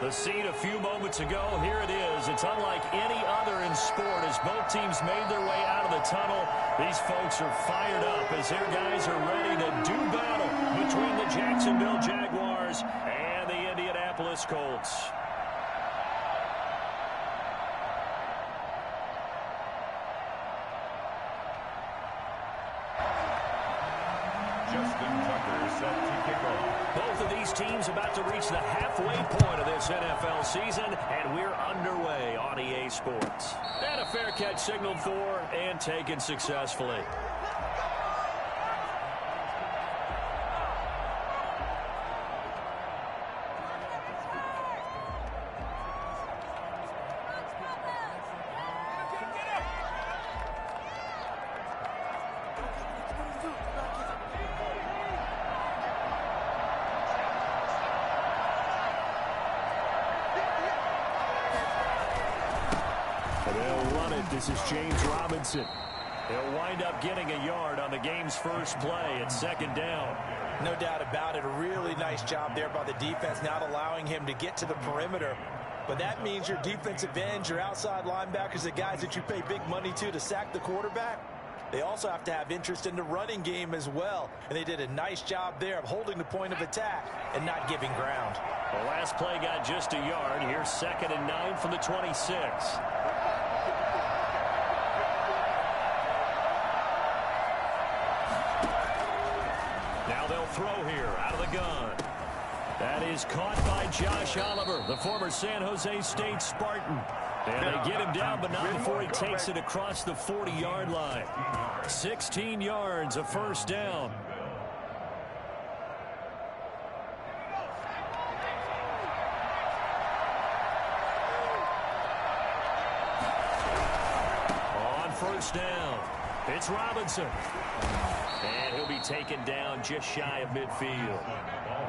The scene a few moments ago, here it is. It's unlike any other in sport as both teams made their way out of the tunnel. These folks are fired up as their guys are ready to do battle between the Jacksonville Jaguars and the Indianapolis Colts. Justin Tucker set to kick off. Both of these teams about to reach the halfway point of this NFL season, and we're underway on EA Sports. And a fair catch signaled for and taken successfully. This is James Robinson. He'll wind up getting a yard on the game's first play at second down. No doubt about it. A really nice job there by the defense, not allowing him to get to the perimeter. But that means your defensive ends, your outside linebackers, the guys that you pay big money to sack the quarterback, they also have to have interest in the running game as well. And they did a nice job there of holding the point of attack and not giving ground. The last play got just a yard. Here's 2nd and 9 from the 26. Now they'll throw here out of the gun. That is caught by Josh Oliver, the former San Jose State Spartan. And they get him down, but not before he takes it across the 40-yard line. 16 yards, a first down. On first down, it's Robinson. And he'll be taken down just shy of midfield.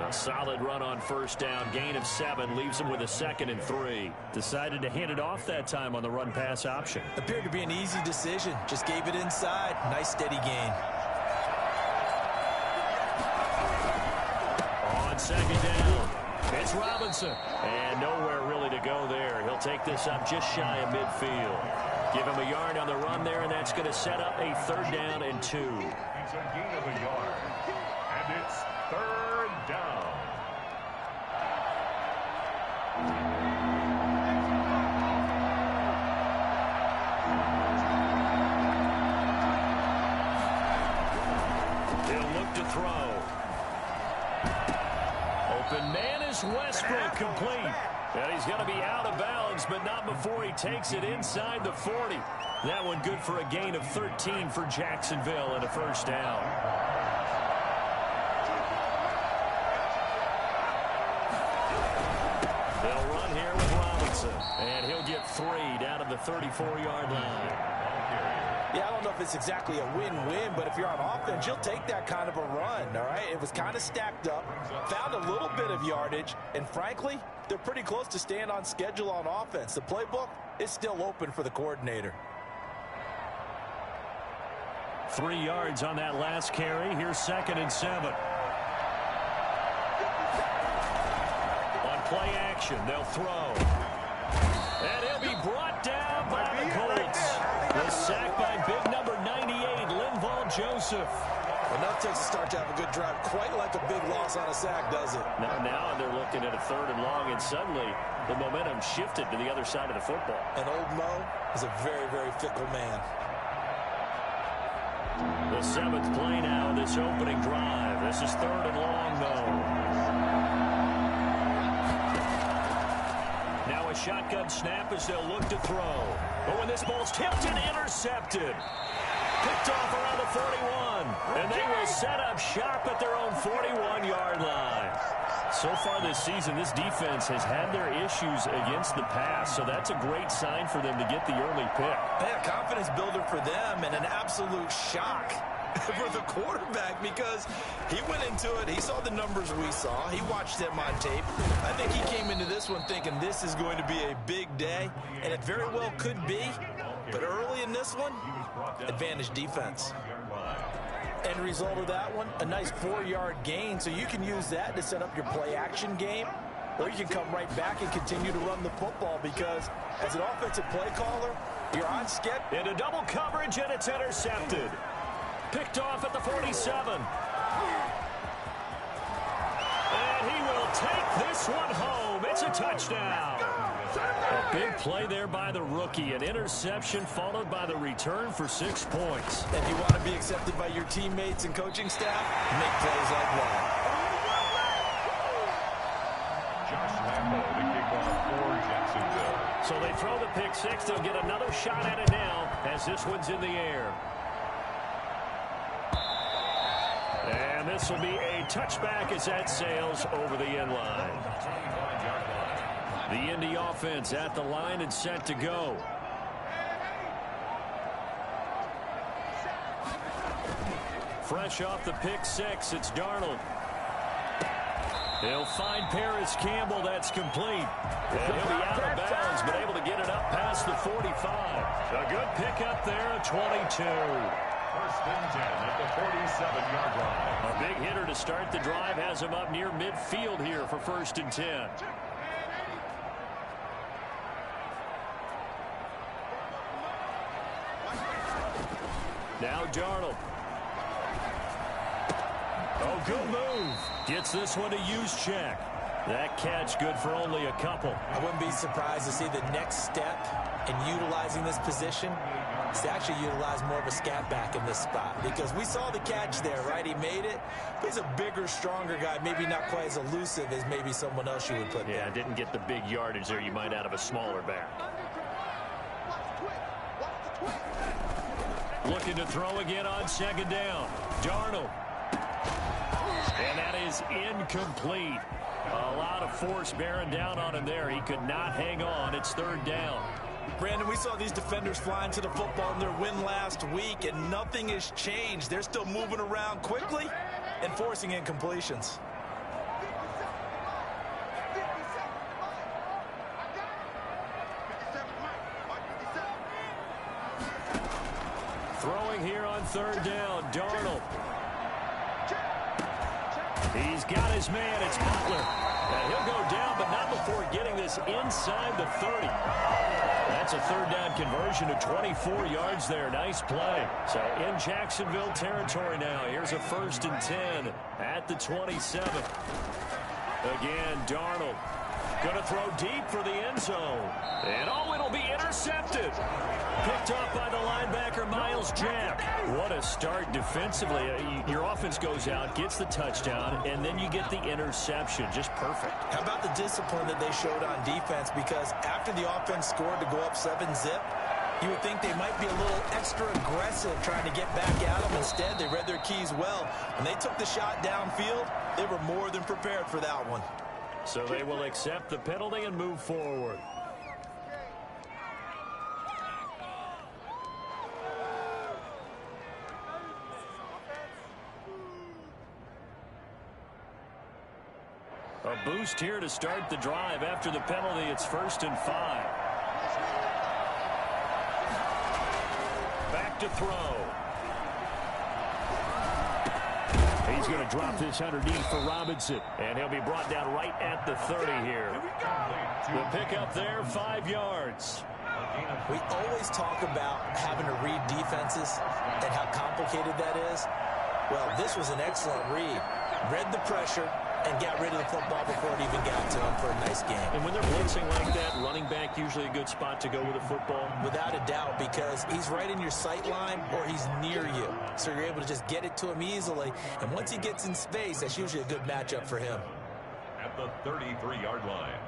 A solid run on first down. Gain of 7 leaves him with a 2nd and 3. Decided to hand it off that time on the run-pass option. Appeared to be an easy decision. Just gave it inside. Nice steady gain. On second down, it's Robinson. And nowhere really to go there. He'll take this up just shy of midfield. Give him a yard on the run there, and that's going to set up a 3rd down and 2. It's a gain of a yard, and it's 3rd down. They'll look to throw. Open man is Westbrook, complete. And he's going to be out of bounds, but not before he takes it inside the 40. That one good for a gain of 13 for Jacksonville and a first down. They'll run here with Robinson, and he'll get 3 down to the 34-yard line. Yeah, I don't know if it's exactly a win-win, but if you're on offense, you'll take that kind of a run, all right? It was kind of stacked up, found a little bit of yardage, and frankly, they're pretty close to staying on schedule on offense. The playbook is still open for the coordinator. 3 yards on that last carry. Here's 2nd and 7. On play action, they'll throw. And he'll be brought down by the Colts. The sack by big number 98, Linval Joseph. Enough takes to start to have a good drive. Quite like a big loss on a sack, does it? Now they're looking at a 3rd and long, and suddenly the momentum shifted to the other side of the football. And old Mo is a very, very fickle man. The 7th play now, this opening drive. This is 3rd and long, though. Now a shotgun snap as they'll look to throw. But when this ball's tipped and intercepted. Picked off around the 41. And they will set up shop at their own 41-yard line. So far this season, this defense has had their issues against the pass, so that's a great sign for them to get the early pick. Yeah, confidence builder for them and an absolute shock for the quarterback because he went into it. He saw the numbers we saw. He watched them on tape. I think he came into this one thinking this is going to be a big day, and it very well could be. But early in this one, advantage defense. End result of that one, a nice 4-yard gain, so you can use that to set up your play-action game. or you can come right back and continue to run the football, because as an offensive play caller, you're on skip. Into double coverage, and it's intercepted. Picked off at the 47. And he will take this one home. It's a touchdown. A big play there by the rookie. An interception followed by the return for 6 points. If you want to be accepted by your teammates and coaching staff, make plays like that. Josh Lambo, the kickoff for Jacksonville. So they throw the pick six. They'll get another shot at it now as this one's in the air. And this will be a touchback as that sails over the end line. The Indy offense at the line and set to go. Fresh off the pick six, it's Darnold. He'll find Paris Campbell. That's complete. And he'll be out of bounds, but able to get it up past the 45. A good pickup there at 22. First and 10 at the 47-yard line. A big hitter to start the drive has him up near midfield here for first and 10. Now Darnold. Oh, good move. Gets this one to Juszczyk. That catch good for only a couple. I wouldn't be surprised to see the next step in utilizing this position is to actually utilize more of a scat back in this spot, because we saw the catch there, right? He made it. He's a bigger, stronger guy, maybe not quite as elusive as maybe someone else you would put there. Yeah, didn't get the big yardage there you might out of a smaller back. Looking to throw again on second down. Darnold. And that is incomplete. A lot of force bearing down on him there. He could not hang on. It's third down. Brandon, we saw these defenders flying to the football in their win last week, and nothing has changed. They're still moving around quickly and forcing incompletions. Throwing here on third down, Darnold. He's got his man. It's Butler. And he'll go down, but not before getting this inside the 30. That's a third down conversion to 24 yards there. Nice play. So in Jacksonville territory now. Here's a first and 10 at the 27. Again, Darnold. Going to throw deep for the end zone. And oh, it'll be intercepted. Picked off by the linebacker, Myles Jack. What a start defensively. Your offense goes out, gets the touchdown, and then you get the interception. Just perfect. How about the discipline that they showed on defense? Because after the offense scored to go up 7-zip, you would think they might be a little extra aggressive trying to get back at them. Instead, they read their keys well. When they took the shot downfield, they were more than prepared for that one. So they will accept the penalty and move forward. A boost here to start the drive. After the penalty, it's first and 5. Back to throw. He's going to drop this underneath for Robinson, and he'll be brought down right at the 30 here. The pickup there, 5 yards. We always talk about having to read defenses and how complicated that is. Well, this was an excellent read. Read the pressure and got rid of the football before it even got to him for a nice game. And when they're blitzing like that, running back usually a good spot to go with a football. Without a doubt, because he's right in your sight line or he's near you. So you're able to just get it to him easily. And once he gets in space, that's usually a good matchup for him. At the 33-yard line.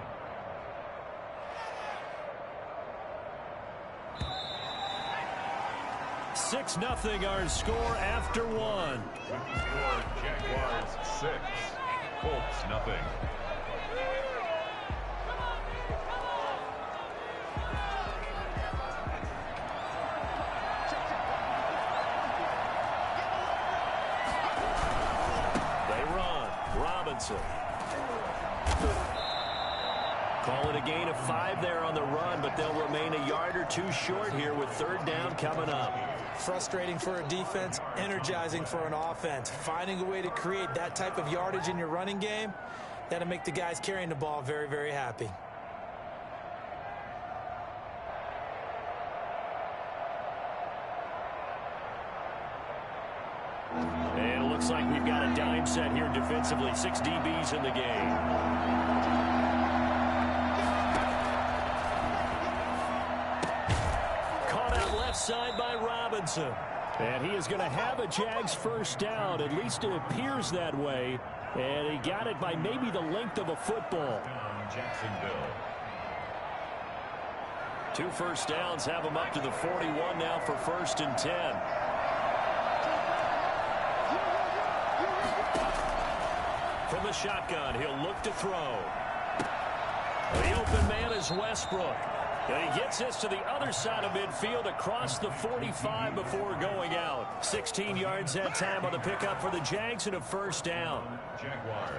Six 0 our score after one. With the score, Jaguars 6, Colts 0. They run. Robinson. Call it a gain of 5 there on the run, but they'll remain a yard or two short here with third down coming up. Frustrating for a defense, energizing for an offense. Finding a way to create that type of yardage in your running game, That'll make the guys carrying the ball very, very happy. And it looks like we've got a dime set here defensively. 6 DBs in the game. Caught out left side by Robinson. And he is going to have a Jags first down. At least it appears that way. And he got it by maybe the length of a football. Jacksonville. 2 first downs have him up to the 41 now for 1st and 10. From the shotgun, he'll look to throw. The open man is Westbrook. And he gets this to the other side of midfield across the 45 before going out. 16 yards that time on the pickup for the Jags and a first down. Jaguars.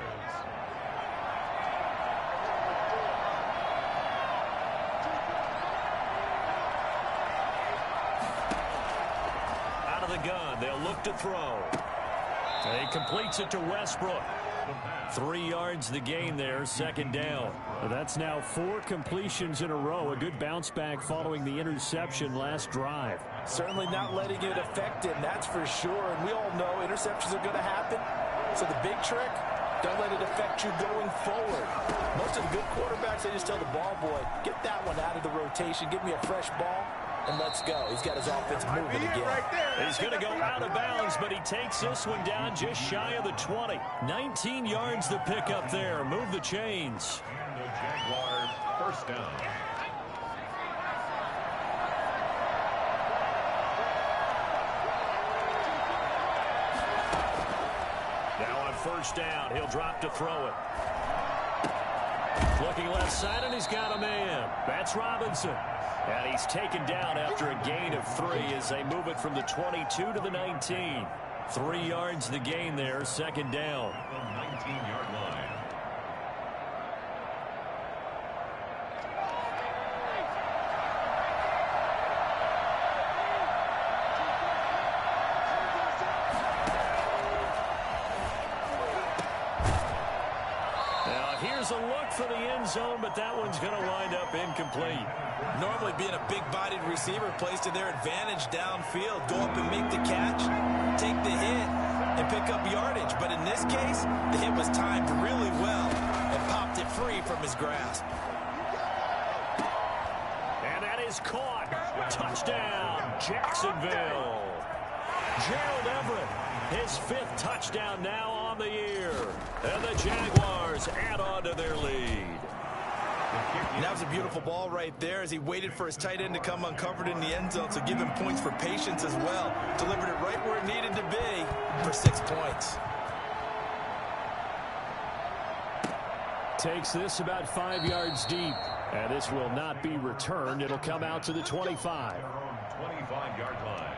Out of the gun, they'll look to throw. And he completes it to Westbrook. 3 yards the gain there, 2nd down. Well, that's now 4 completions in a row. A good bounce back following the interception last drive. Certainly not letting it affect him, that's for sure. And we all know interceptions are going to happen. So the big trick, don't let it affect you going forward. Most of the good quarterbacks, they just tell the ball boy, get that one out of the rotation, give me a fresh ball, and let's go. He's got his offense moving again. Right, he's going to go out of bounds, but he takes this one down just shy of the 20. 19 yards the pickup there. Move the chains. And the Jaguars first down. Now on 1st down, he'll drop to throw it. Looking left side, and he's got a man. That's Robinson. And he's taken down after a gain of 3 as they move it from the 22 to the 19. 3 yards the gain there, 2nd down. The 19-yard line. Now here's a look for the end zone, but that one's going to wind up incomplete. Normally being a big-bodied receiver plays to their advantage downfield. Go up and make the catch, take the hit, and pick up yardage. But in this case, the hit was timed really well and popped it free from his grasp. And that is caught. Touchdown, Jacksonville. Gerald Everett, his 5th touchdown now on the year. And the Jaguars add on to their lead. And that was a beautiful ball right there as he waited for his tight end to come uncovered in the end zone, so give him points for patience as well. Delivered it right where it needed to be for 6 points. Takes this about 5 yards deep. And this will not be returned. It'll come out to the 25. Their own 25-yard line.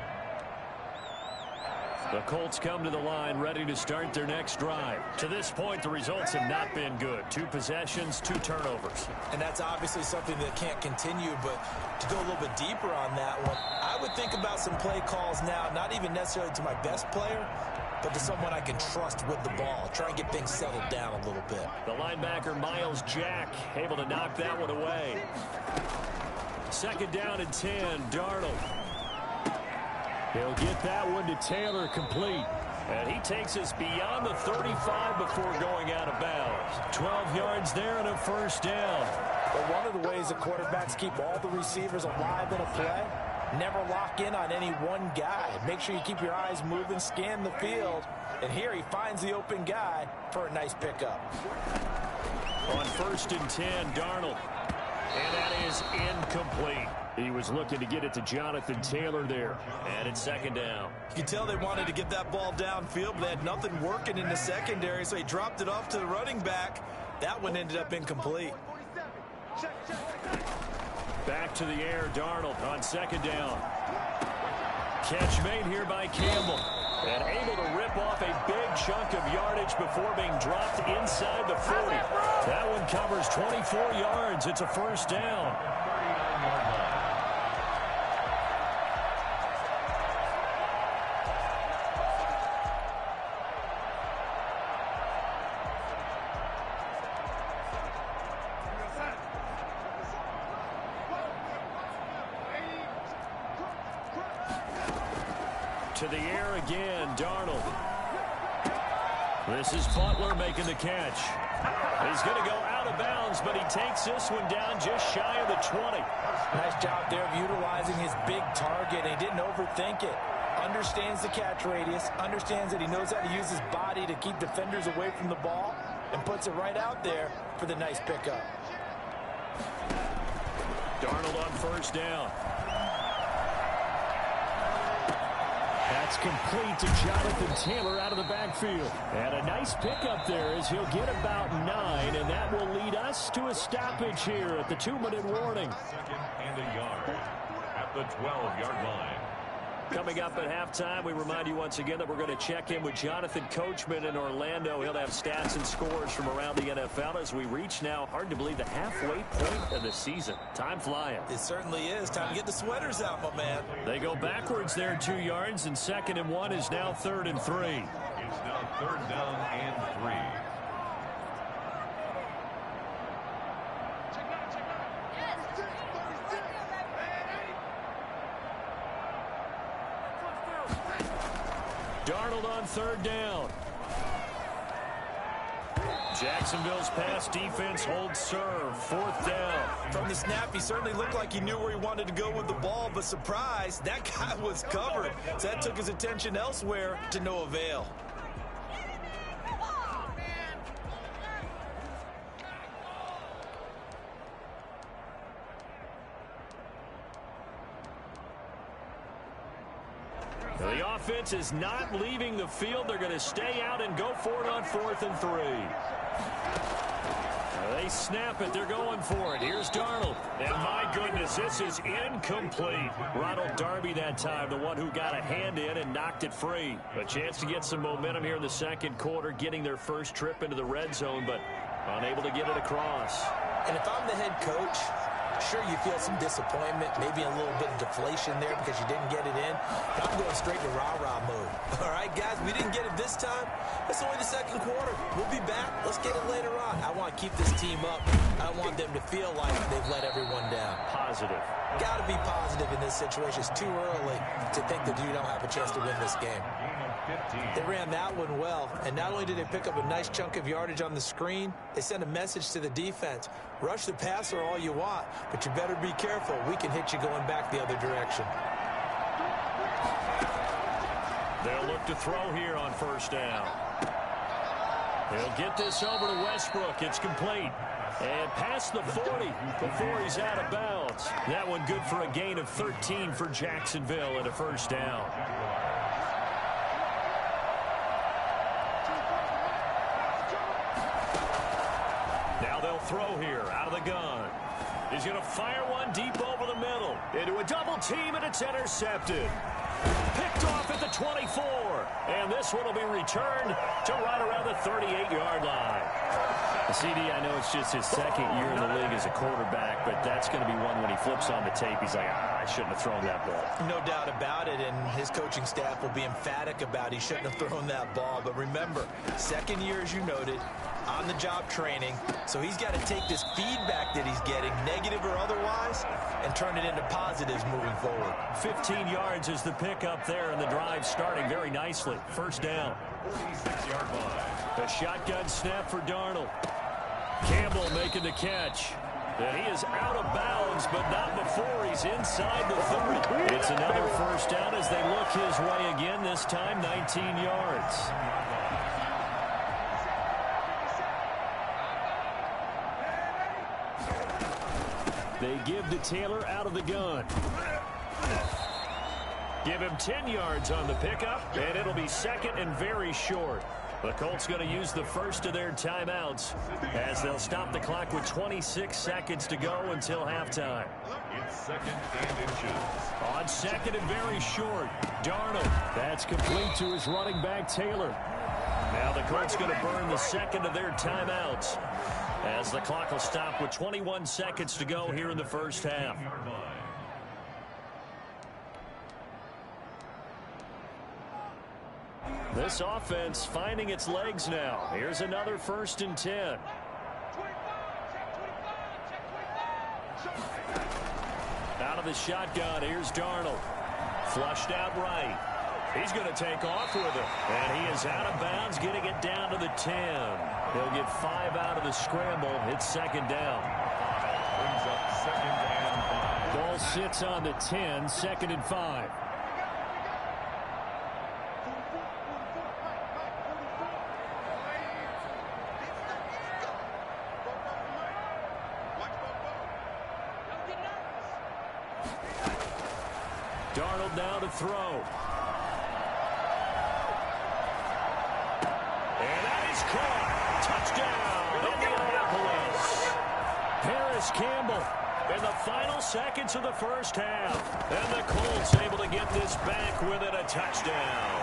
The Colts come to the line ready to start their next drive. To this point, the results have not been good. 2 possessions, 2 turnovers. And that's obviously something that can't continue, but to go a little bit deeper on that one, I would think about some play calls now, not even necessarily to my best player, but to someone I can trust with the ball. Try and get things settled down a little bit. The linebacker, Miles Jack, able to knock that one away. 2nd down and 10, Darnold. He'll get that one to Taylor complete. And he takes us beyond the 35 before going out of bounds. 12 yards there and a first down. But one of the ways the quarterbacks keep all the receivers alive in a play, never lock in on any one guy. Make sure you keep your eyes moving, scan the field. And here he finds the open guy for a nice pickup. On 1st and 10, Darnold. And that is incomplete. He was looking to get it to Jonathan Taylor there. And it's 2nd down. You can tell they wanted to get that ball downfield, but they had nothing working in the secondary, so he dropped it off to the running back. That one ended up incomplete. Back to the air, Darnold on 2nd down. Catch made here by Campbell. And able to rip off a big chunk of yardage before being dropped inside the 40. That one covers 24 yards. It's a first down. 39-yard line. To the air again, Darnold. This is Butler making the catch. He's going to go out of bounds, but he takes this one down just shy of the 20. Nice job there of utilizing his big target. He didn't overthink it. Understands the catch radius, understands that he knows how to use his body to keep defenders away from the ball, and puts it right out there for the nice pickup. Darnold on first down. That's complete to Jonathan Taylor out of the backfield. And a nice pickup there as he'll get about 9, and that will lead us to a stoppage here at the 2-minute warning. Second and a yard at the 12-yard line. Coming up at halftime, we remind you once again that we're going to check in with Jonathan Coachman in Orlando. He'll have stats and scores from around the NFL as we reach now, hard to believe, the halfway point of the season. Time flying. It certainly is. Time to get the sweaters out, my man. They go backwards there 2 yards, and 2nd and 1 is now 3rd and 3. It's now 3rd down and 3. Darnold on 3rd down. Jacksonville's pass defense holds serve. 4th down. From the snap, he certainly looked like he knew where he wanted to go with the ball, but surprise, that guy was covered. So that took his attention elsewhere to no avail. The offense is not leaving the field. They're going to stay out and go for it on 4th and 3. They snap it. They're going for it. Here's Darnold. And my goodness, this is incomplete. Ronald Darby that time, the one who got a hand in and knocked it free. A chance to get some momentum here in the 2nd quarter, getting their first trip into the red zone, but unable to get it across. And if I'm the head coach, sure, you feel some disappointment, maybe a little bit of deflation there because you didn't get it in. But I'm going straight to rah-rah mode. All right, guys, we didn't get it this time. It's only the 2nd quarter. We'll be back. Let's get it later on. I want to keep this team up. I want them to feel like they've let everyone down. Positive. Got to be positive in this situation. It's too early to think that you don't have a chance to win this game. They ran that one well, and not only did they pick up a nice chunk of yardage on the screen, they sent a message to the defense. Rush the passer all you want, but you better be careful. We can hit you going back the other direction. They'll look to throw here on 1st down. They'll get this over to Westbrook. It's complete. And past the 40 before he's out of bounds. That one good for a gain of 13 for Jacksonville and a 1st down. Now they'll throw here out of the gun. He's going to fire one deep over the middle. Into a double team, and it's intercepted. Picked off at the 24. And this one will be returned to right around the 38-yard line. CD, I know it's just his 2nd year in the league as a quarterback, but that's going to be one when he flips on the tape. He's like, I shouldn't have thrown that ball. No doubt about it, and his coaching staff will be emphatic about he shouldn't have thrown that ball. But remember, 2nd year, as you noted, on-the-job training, so he's got to take this feedback that he's getting, negative or otherwise, and turn it into positives moving forward. 15 yards is the pickup there, and the drive starting very nicely. 1st down. 46-yard line. A shotgun snap for Darnold. Campbell making the catch. And he is out of bounds, but not before he's inside the 30. It's another 1st down as they look his way again, this time 19 yards. They give to Taylor out of the gun. Give him 10 yards on the pickup, and it'll be 2nd and very short. The Colts going to use the first of their timeouts as they'll stop the clock with 26 seconds to go until halftime. It's 2nd and inches. On 2nd and very short, Darnold. That's complete to his running back, Taylor. Now the Colts going to burn the 2nd of their timeouts as the clock will stop with 21 seconds to go here in the 1st half. This offense finding its legs now. Here's another 1st and 10. Out of the shotgun, here's Darnold. Flushed out right. He's going to take off with it. And he is out of bounds, getting it down to the 10. He'll get 5 out of the scramble. It's second down. Brings up second and 5. Ball sits on the 10, second and 5. Darnold now to throw. And that is caught. Touchdown, Indianapolis. Paris Campbell in the final seconds of the first half. And the Colts able to get this back within a touchdown.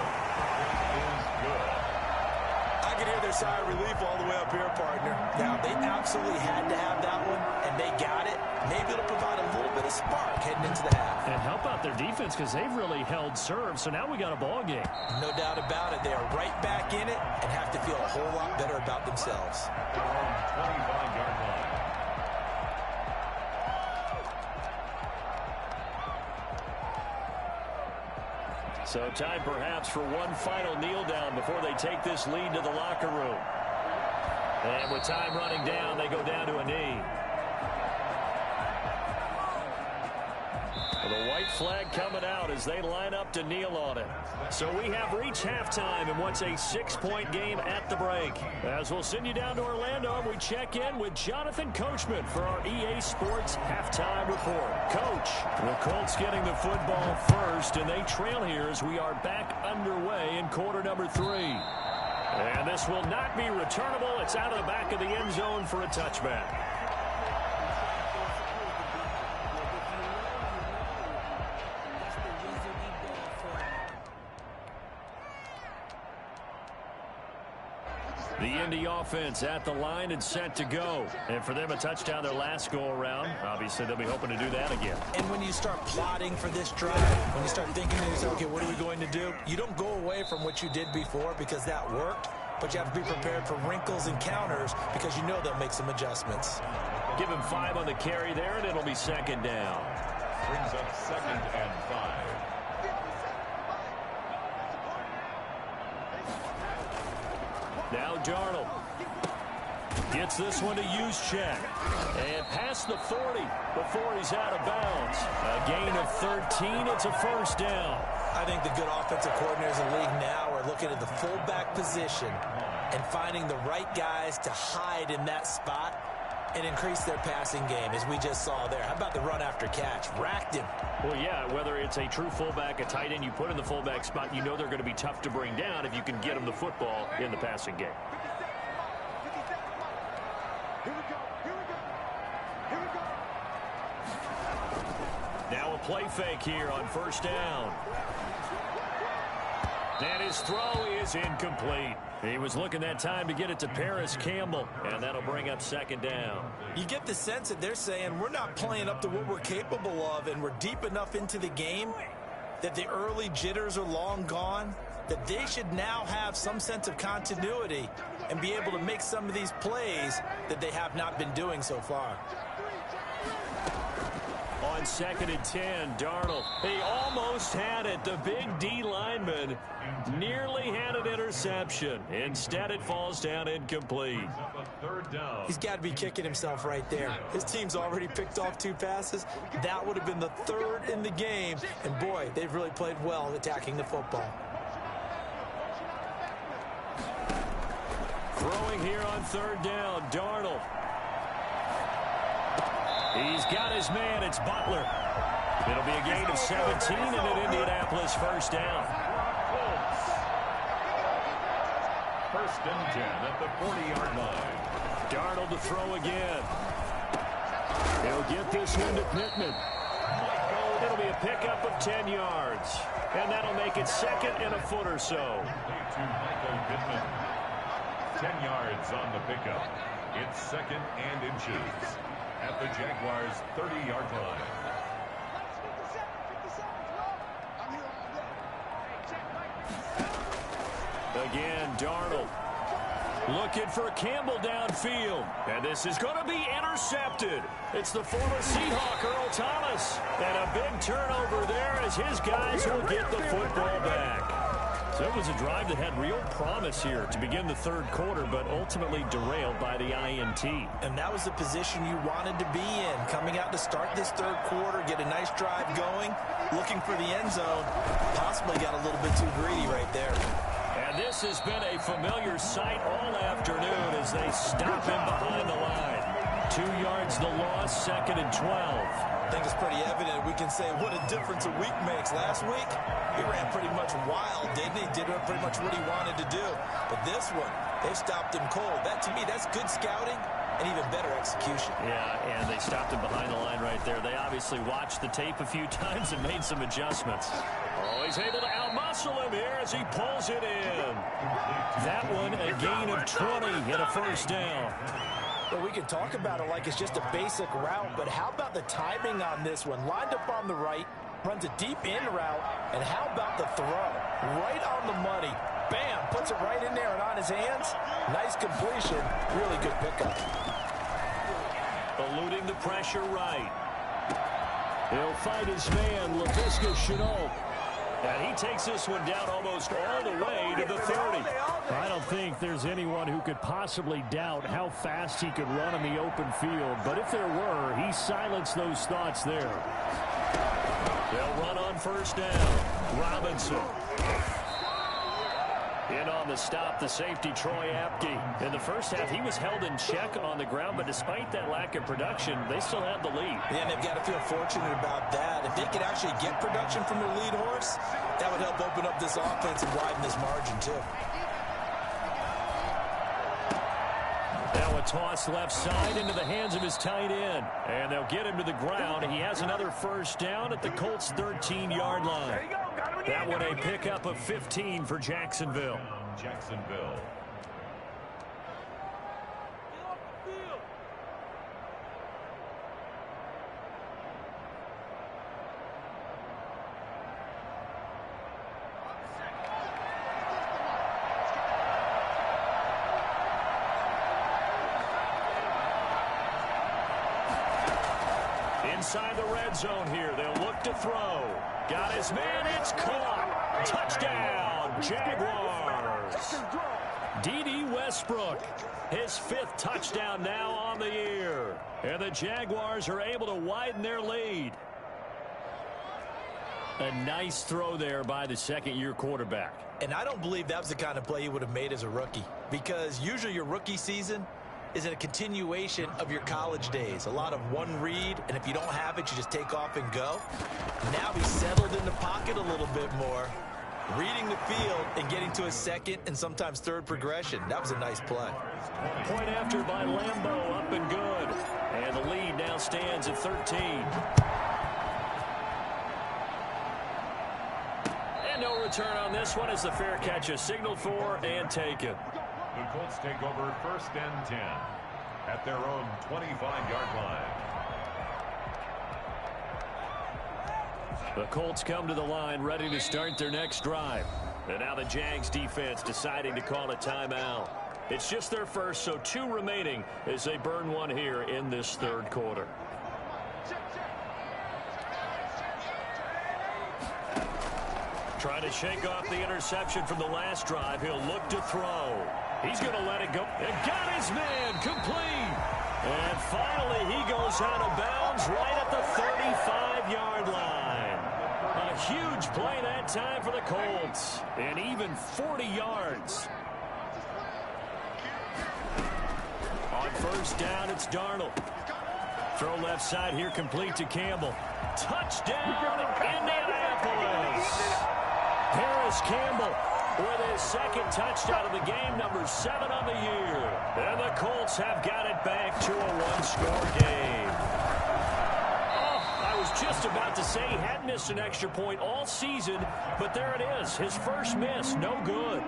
I can hear their sigh of relief all the way up here, partner. Now, they absolutely had to have that one, and they got it. Maybe it'll provide a little bit of spark heading into the half. And help out their defense because they've really held serve, so now we got a ball game. No doubt about it. They are right back in it and have to feel a whole lot better about themselves. Their own 25-yard line. So time perhaps for one final kneel down before they take this lead to the locker room. And with time running down, they go down to a knee. The white flag coming out as they line up to kneel on it. So we have reached halftime in what's a 6-point game at the break. As we'll send you down to Orlando, we check in with Jonathan Coachman for our EA Sports Halftime Report. Coach, the Colts getting the football first, and they trail here as we are back underway in quarter number 3. And this will not be returnable. It's out of the back of the end zone for a touchback. The Indy offense at the line and set to go. And for them, a touchdown their last go-around. Obviously, they'll be hoping to do that again. And when you start plotting for this drive, when you start thinking to yourself, okay, what are we going to do? You don't go away from what you did before because that worked, but you have to be prepared for wrinkles and counters because you know they'll make some adjustments. Give him 5 on the carry there, and it'll be second down. Brings up second and 5. Now Darnold gets this one to Juszczyk. And past the 40 before he's out of bounds. A gain of 13. It's a first down. I think the good offensive coordinators in the league now are looking at the fullback position and finding the right guys to hide in that spot and increase their passing game, as we just saw there. How about the run after catch? Racked him. Well, yeah, whether it's a true fullback, a tight end you put in the fullback spot, you know they're going to be tough to bring down if you can get them the football in the passing game. Now a play fake here on first down. And his throw is incomplete. He was looking that time to get it to Paris Campbell, and that'll bring up second down. You get the sense that they're saying we're not playing up to what we're capable of, and we're deep enough into the game that the early jitters are long gone, that they should now have some sense of continuity and be able to make some of these plays that they have not been doing so far. On second and 10, Darnold. He almost had it. The big D lineman nearly had an interception. Instead, it falls down incomplete. Third down. He's got to be kicking himself right there. His team's already picked off 2 passes. That would have been the 3rd in the game. And, boy, they've really played well attacking the football. Throwing here on third down, Darnold. He's got his man. It's Butler. It'll be a gain of 17 and an Indianapolis first down. First and 10 at the 40-yard line. Darnold to throw again. He'll get this one to Pittman. It'll be a pickup of 10 yards. And that'll make it second and a foot or so. To Michael Pittman. 10 yards on the pickup. It's second and inches at the Jaguars' 30-yard line. Again, Darnold Looking for Campbell downfield. And this is going to be intercepted. It's the former Seahawk, Earl Thomas. And a big turnover there as his guys will get the football back. So it was a drive that had real promise here to begin the third quarter, but ultimately derailed by the INT. And that was the position you wanted to be in. Coming out to start this third quarter, get a nice drive going, looking for the end zone. Possibly got a little bit too greedy right there. And this has been a familiar sight all afternoon as they stop him behind the line. 2 yards the loss, 2nd and 12. I think it's pretty evident we can say what a difference a week makes. Last week, he ran pretty much wild, didn't he? Did pretty much what he wanted to do. But this one, they stopped him cold. That, to me, that's good scouting and even better execution. Yeah, and they stopped him behind the line right there. They obviously watched the tape a few times and made some adjustments. Oh, he's able to outmuscle him here as he pulls it in. That one, a gain of 20 and a first down. Well, we can talk about it like it's just a basic route, but how about the timing on this one? Lined up on the right, runs a deep in route, and how about the throw? Right on the money. Bam, puts it right in there and on his hands. Nice completion, really good pickup. Eluding the pressure right. He'll fight his man, Laviska Shenault. And he takes this one down almost all the way to the 30. I don't think there's anyone who could possibly doubt how fast he could run in the open field. But if there were, he silenced those thoughts there. They'll run on first down. Robinson. In on the stop, the safety, Troy Apke. In the first half, he was held in check on the ground, but despite that lack of production, they still had the lead. Yeah, and they've got to feel fortunate about that. If they could actually get production from their lead horse, that would help open up this offense and widen this margin, too. Now a toss left side into the hands of his tight end. And they'll get him to the ground. He has another first down at the Colts' 13-yard line. That one a pickup of 15 for Jacksonville. Jacksonville. Inside the red zone here, they'll look to throw. Got his man, it's caught. Touchdown, Jaguars. D.D. Westbrook, his 5th touchdown now on the year. And the Jaguars are able to widen their lead. A nice throw there by the second-year quarterback. And I don't believe that was the kind of play he would have made as a rookie, because usually your rookie season is a continuation of your college days. A lot of one read, and if you don't have it, you just take off and go. Now he's settled in the pocket a little bit more, reading the field and getting to his second and sometimes third progression. That was a nice play. Point after by Lambeau, up and good. And the lead now stands at 13. And no return on this one as the fair catch is signaled for and taken. The Colts take over 1st and 10 at their own 25-yard line. The Colts come to the line ready to start their next drive. And now the Jags defense deciding to call a timeout. It's just their first, so 2 remaining as they burn one here in this third quarter. Trying to shake off the interception from the last drive. He'll look to throw. He's going to let it go. And got his man complete. And finally he goes out of bounds right at the 35-yard line. A huge play that time for the Colts. And even 40 yards. On first down, it's Darnold. Throw left side here, complete to Campbell. Touchdown, Indianapolis. Paris Campbell with his 2nd touchdown of the game, number 7 on the year. And the Colts have got it back to a 1-score game. Oh, I was just about to say he hadn't missed an extra point all season, but there it is. His first miss, no good.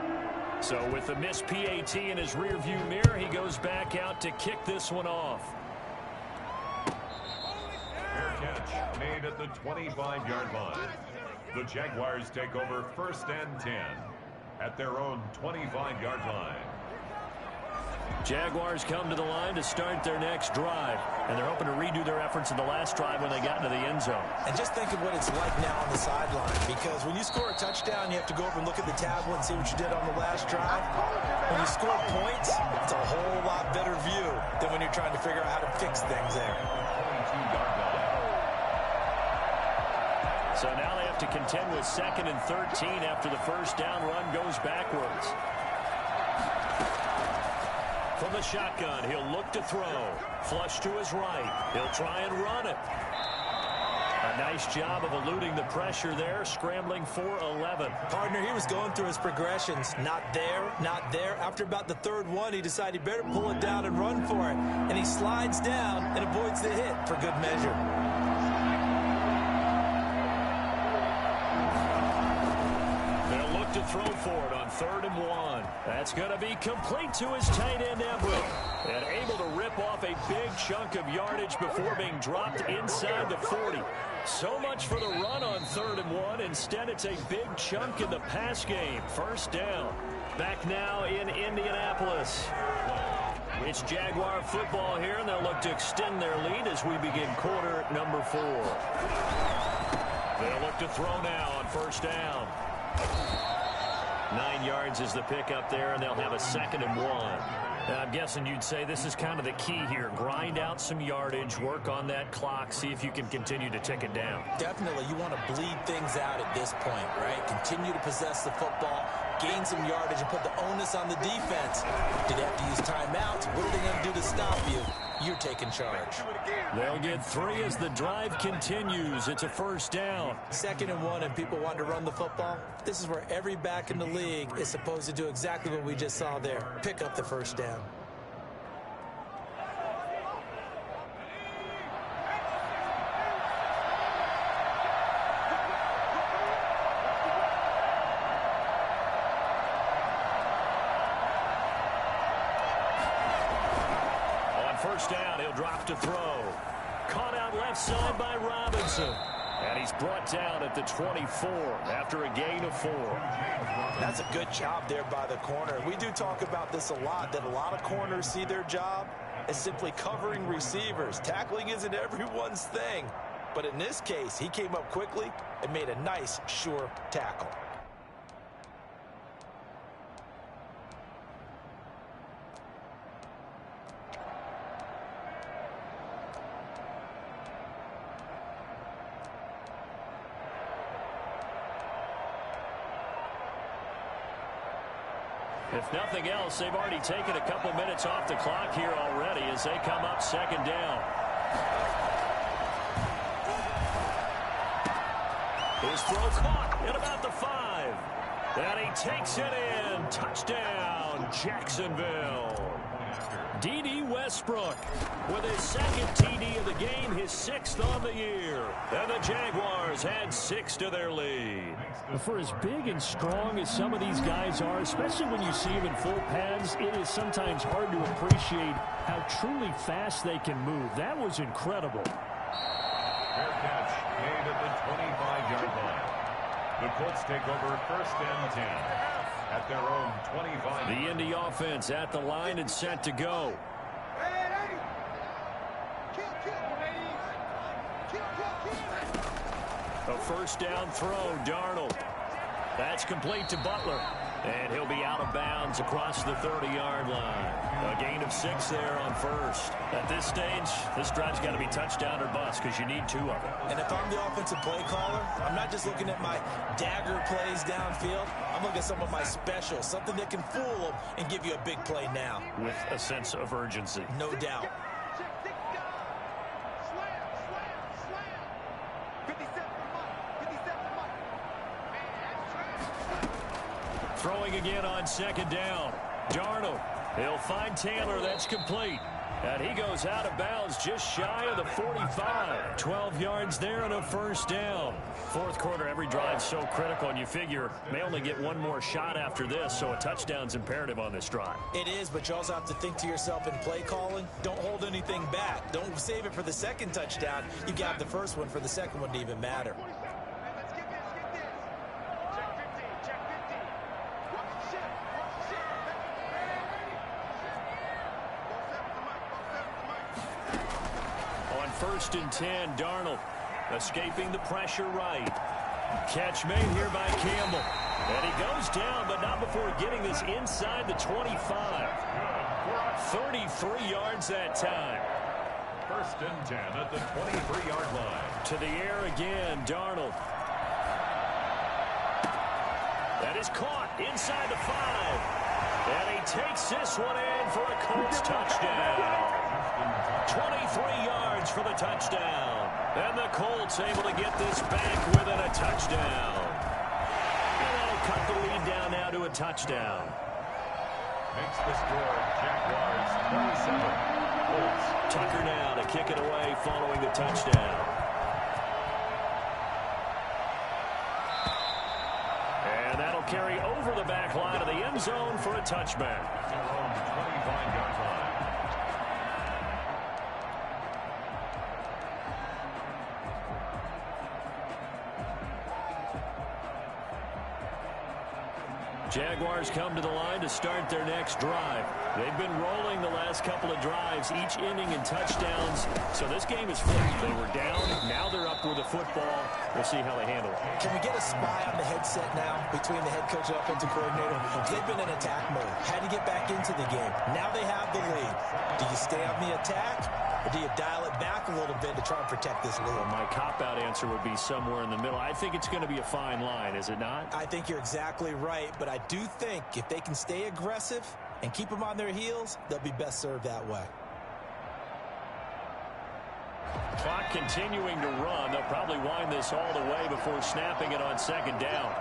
So with the missed PAT in his rearview mirror, he goes back out to kick this one off. Fair catch made at the 25-yard line. The Jaguars take over 1st and 10 at their own 25-yard line. Jaguars come to the line to start their next drive, and they're hoping to redo their efforts in the last drive when they got into the end zone. And just think of what it's like now on the sideline, because when you score a touchdown, you have to go over and look at the tablet and see what you did on the last drive. When you score points, it's a whole lot better view than when you're trying to figure out how to fix things there. So now they have to contend with 2nd and 13 after the first down run goes backwards. From the shotgun, he'll look to throw. Flush to his right. He'll try and run it. A nice job of eluding the pressure there, scrambling for 11. Partner, he was going through his progressions. Not there, not there. After about the third one, he decided he better pull it down and run for it. And he slides down and avoids the hit for good measure. To throw for it on 3rd and 1. That's going to be complete to his tight end, Everett. And able to rip off a big chunk of yardage before being dropped inside the 40. So much for the run on 3rd and 1. Instead, it's a big chunk in the pass game. First down. Back now in Indianapolis. It's Jaguar football here, and they'll look to extend their lead as we begin quarter number 4. They'll look to throw now on first down. 9 yards is the pickup there, and they'll have a 2nd and 1. Now, I'm guessing you'd say this is kind of the key here. Grind out some yardage, work on that clock, see if you can continue to tick it down. Definitely, you want to bleed things out at this point, right? Continue to possess the football, gain some yardage, and put the onus on the defense. Did they have to use timeouts? What are they going to do to stop you? You're taking charge. They'll get 3 as the drive continues. It's a first down. 2nd and 1, and people want to run the football. This is where every back in the league is supposed to do exactly what we just saw there. Pick up the first down. First down, he'll drop to throw. Caught out left side by Robinson. And he's brought down at the 24 after a gain of 4. That's a good job there by the corner. We do talk about this a lot, that a lot of corners see their job as simply covering receivers. Tackling isn't everyone's thing. But in this case, he came up quickly and made a nice, sure tackle. If nothing else, they've already taken a couple minutes off the clock here already as they come up 2nd down. His throw caught at about the 5. And he takes it in. Touchdown, Jacksonville. D.D. Westbrook with his 2nd TD of the game, his 6th on the year. And the Jaguars add 6 to their lead. For as big and strong as some of these guys are, especially when you see them in full pads, it is sometimes hard to appreciate how truly fast they can move. That was incredible. Fair catch made at the 25-yard line. The Colts take over 1st and 10 at their own 25. The Indy offense at the line and set to go. A first down throw, Darnold. That's complete to Butler. And he'll be out of bounds across the 30-yard line. A gain of 6 there on first. At this stage, this drive's got to be touchdown or bust because you need 2 of them. And if I'm the offensive play caller, I'm not just looking at my dagger plays downfield. I'm looking at some of my specials, something that can fool them and give you a big play now. With a sense of urgency. No doubt. Throwing again on 2nd down. Darnold. He'll find Taylor. That's complete. And he goes out of bounds just shy of the 45. 12 yards there and a first down. Fourth quarter, every drive so critical, and you figure may only get one more shot after this, so a touchdown's imperative on this drive. It is, but you also have to think to yourself in play calling, don't hold anything back. Don't save it for the second touchdown. You got the first one for the second one to even matter. First and 10, Darnold escaping the pressure right. Catch made here by Campbell. And he goes down, but not before getting this inside the 25. 33 yards that time. First and 10 at the 23-yard line. To the air again, Darnold. That is caught inside the 5. And he takes this one in for a Colts touchdown. 23 yards for the touchdown. And the Colts able to get this back within a touchdown. And that'll cut the lead down now to a touchdown. Makes the score Jaguars 27. Colts. Tucker now to kick it away following the touchdown. And that'll carry over the back line of the end zone for a touchback. 25-yard line. Jaguars come to the line to start their next drive. They've been rolling the last couple of drives, each inning in touchdowns. So this game is flipped. They were down. Now they're up with the football. We'll see how they handle it. Can we get a spy on the headset now between the head coach and offensive coordinator? They've been in attack mode. Had to get back into the game. Now they have the lead. Do you stay on the attack, or do you dial it back a little bit to try and protect this lead? Well, my cop-out answer would be somewhere in the middle. I think it's going to be a fine line, is it not? I think you're exactly right, but I do think if they can stay aggressive and keep them on their heels, they'll be best served that way. Clock continuing to run. They'll probably wind this all the way before snapping it on second down.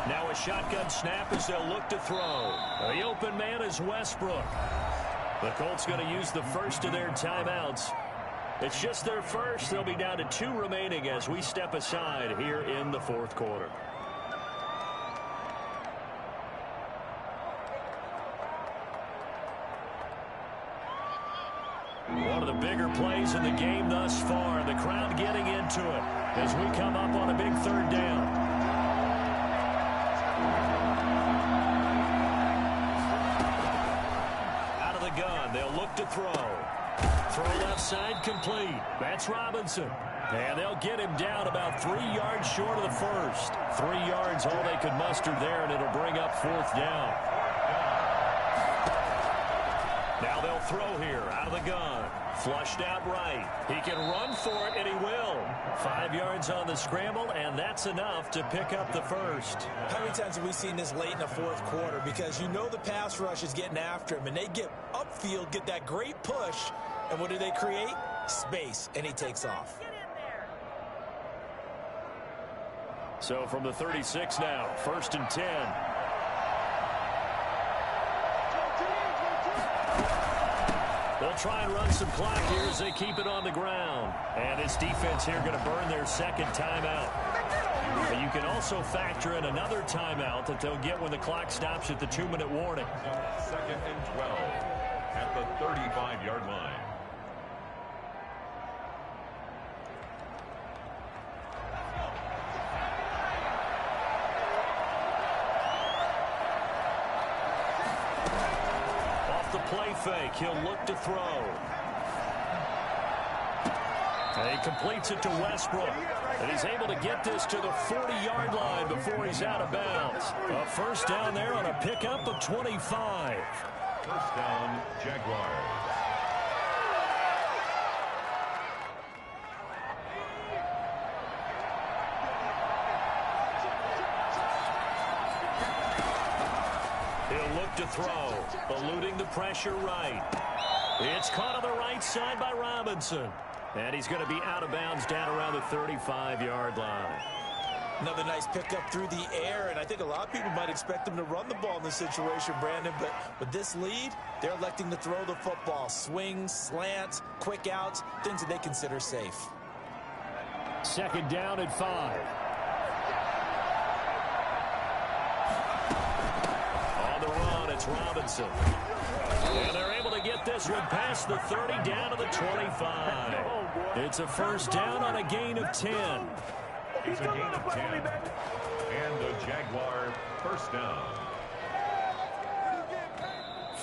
Now a shotgun snap as they'll look to throw. The open man is Westbrook. The Colts going to use the first of their timeouts. It's just their first. They'll be down to 2 remaining as we step aside here in the fourth quarter. One of the bigger plays in the game thus far. The crowd getting into it as we come up on a big third down. Out of the gun, they'll look to throw. Throw left side complete. That's Robinson. And they'll get him down about 3 yards short of the first. 3 yards all they could muster there, and it'll bring up fourth down. Now they'll throw here out of the gun. Flushed out right. He can run for it, and he will. 5 yards on the scramble, and that's enough to pick up the first. How many times have we seen this late in the fourth quarter? Because you know the pass rush is getting after him, and they get upfield, get that great push, and what do they create? Space, and he takes off. So from the 36 now, first and 10. They'll try and run some clock here as they keep it on the ground. And this defense here going to burn their second timeout. But you can also factor in another timeout that they'll get when the clock stops at the 2-minute warning. Second and 12 at the 35-yard line. Play fake. He'll look to throw. And he completes it to Westbrook. And he's able to get this to the 40-yard line before he's out of bounds. A first down there on a pickup of 25. First down, Jaguars. He'll look to throw, eluding the pressure right. It's caught on the right side by Robinson. And he's going to be out of bounds down around the 35-yard line. Another nice pickup through the air, and I think a lot of people might expect them to run the ball in this situation, Brandon, but with this lead, they're electing to throw the football. Swings, slants, quick outs, things that they consider safe. Second down at 5. It's Robinson. And they're able to get this one past the 30 down to the 25. It's a first down on a gain of 10. It's a gain of 10. And the Jaguar first down.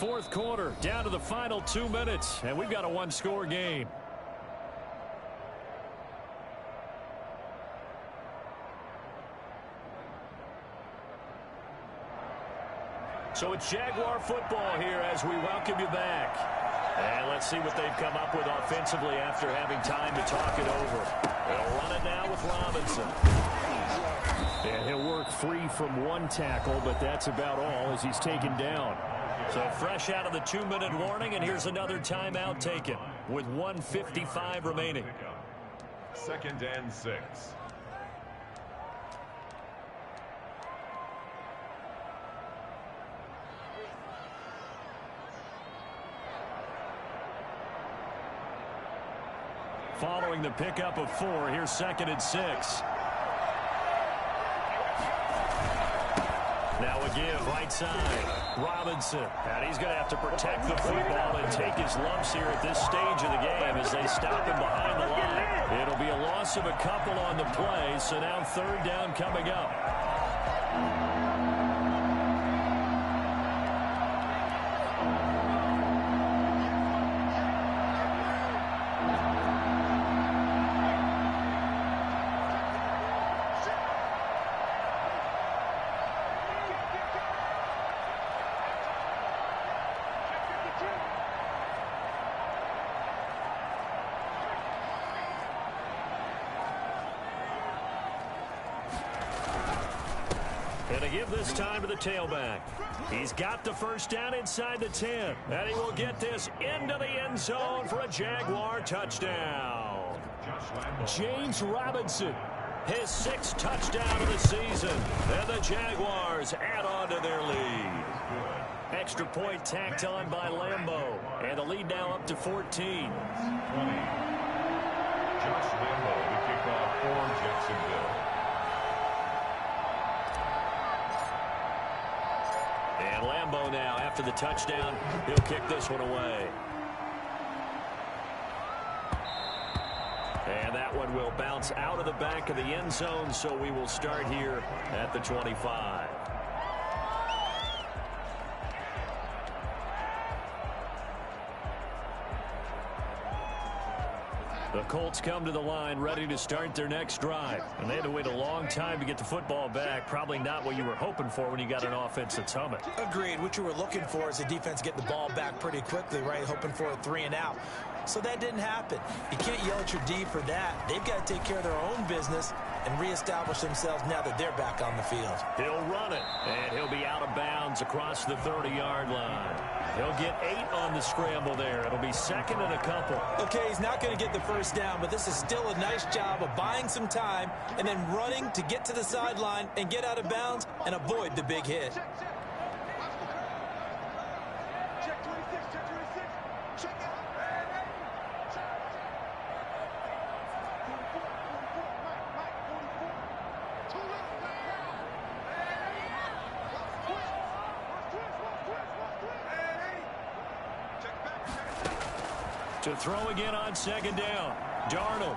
fourth quarter, down to the final 2 minutes, and we've got a one-score game. So it's Jaguar football here as we welcome you back. And let's see what they've come up with offensively after having time to talk it over. They'll run it now with Robinson. And he'll work free from one tackle, but that's about all as he's taken down. So fresh out of the 2-minute warning, and here's another timeout taken with 1:55 remaining. 2nd and 6. Following the pickup of 4, here's 2nd and 6. Now a give right side. Robinson. And he's going to have to protect the football and take his lumps here at this stage of the game as they stop him behind the line. It'll be a loss of a couple on the play, so now 3rd down coming up. And a give this time to the tailback. He's got the first down inside the 10. And he will get this into the end zone for a Jaguar touchdown. James Robinson, his 6th touchdown of the season. And the Jaguars add on to their lead. Extra point tacked on by Lambo. And the lead now up to 14. 20. Josh Lambo, the kickoff for Jacksonville. And Lambo now, after the touchdown, he'll kick this one away. And that one will bounce out of the back of the end zone, so we will start here at the 25. The Colts come to the line ready to start their next drive. And they had to wait a long time to get the football back. Probably not what you were hoping for when you got an offense that's humming. Agreed. What you were looking for is the defense getting the ball back pretty quickly, right? Hoping for a 3 and out. So that didn't happen. You can't yell at your D for that. They've got to take care of their own business and reestablish themselves now that they're back on the field. He'll run it, and he'll be out of bounds across the 30-yard line. He'll get 8 on the scramble there. It'll be 2nd and a couple. Okay, he's not going to get the first down, but this is still a nice job of buying some time and then running to get to the sideline and get out of bounds and avoid the big hit. To throw again on 2nd down. Darnold.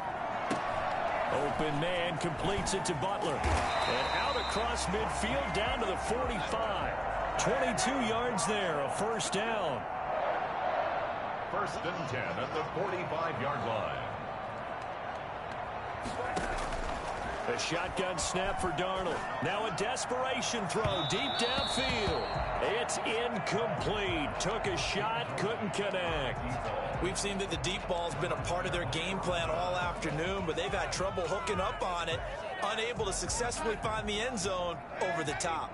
Open man completes it to Butler. And out across midfield down to the 45. 22 yards there, a first down. 1st and 10 at the 45-yard line. A shotgun snap for Darnold. Now a desperation throw deep downfield. It's incomplete. Took a shot, couldn't connect. We've seen that the deep ball's been a part of their game plan all afternoon, but they've had trouble hooking up on it, unable to successfully find the end zone over the top.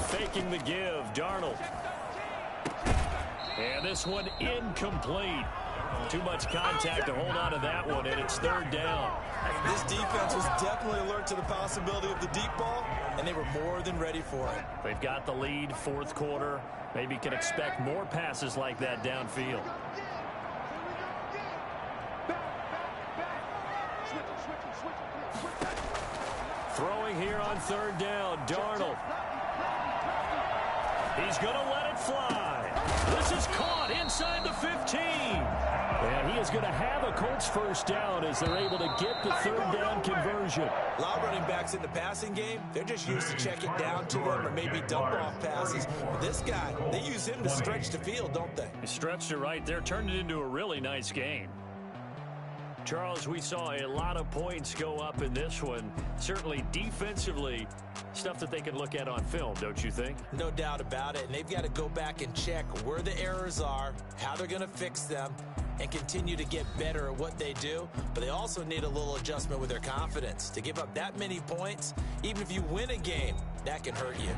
Faking the give, Darnold. And this one incomplete. Too much contact to hold on to that one, and it's 3rd down. This defense was definitely alert to the possibility of the deep ball, and they were more than ready for it. They've got the lead, 4th quarter. Maybe can expect more passes like that downfield. Throwing here on 3rd down, Darnold. He's going to let it fly. This is caught inside the 15. And he is going to have a Colts first down as they're able to get the third down conversion. A lot of running backs in the passing game, they're just used to check it down to them or maybe dump off passes. But this guy, they use him to stretch the field, don't they? He stretched it right there, turned it into a really nice game. Charles, we saw a lot of points go up in this one. Certainly defensively, stuff that they can look at on film, don't you think? No doubt about it. And they've got to go back and check where the errors are, how they're going to fix them, and continue to get better at what they do. But they also need a little adjustment with their confidence. To give up that many points, even if you win a game, that can hurt you.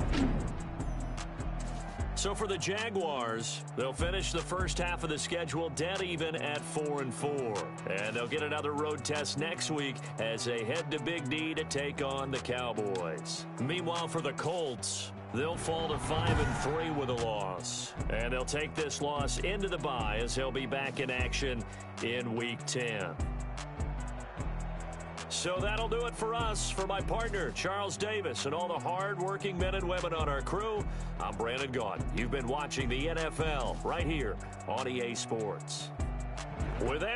So for the Jaguars, they'll finish the first half of the schedule dead even at 4-4. And they'll get another road test next week as they head to Big D to take on the Cowboys. Meanwhile, for the Colts, they'll fall to 5-3 with a loss. And they'll take this loss into the bye as they'll be back in action in Week 10. So that'll do it for us. For my partner, Charles Davis, and all the hard-working men and women on our crew, I'm Brandon Gaudin. You've been watching the NFL right here on EA Sports. With that,